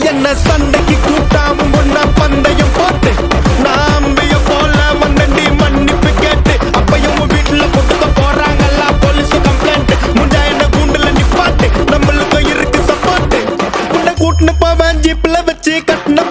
என்ன சண்டைக்கு கூட்டாவும் ஒன்னா பந்தயம் போட்டு நான் அம்பைய போல வந்தண்டி மன்னிப்பு கேட்டு அப்பையும் வீட்டுல போட்டுக்க போறாங்கல்ல போலீஸ் கம்ப்ளைண்ட் முஞ்சா என்ன கூண்டுல நிப்பாட்டு நம்மளுக்கும் இருக்கு சப்போர்ட் உன்னை கூட்டுன்னு போவேன் ஜீப்ல வச்சு கட்டின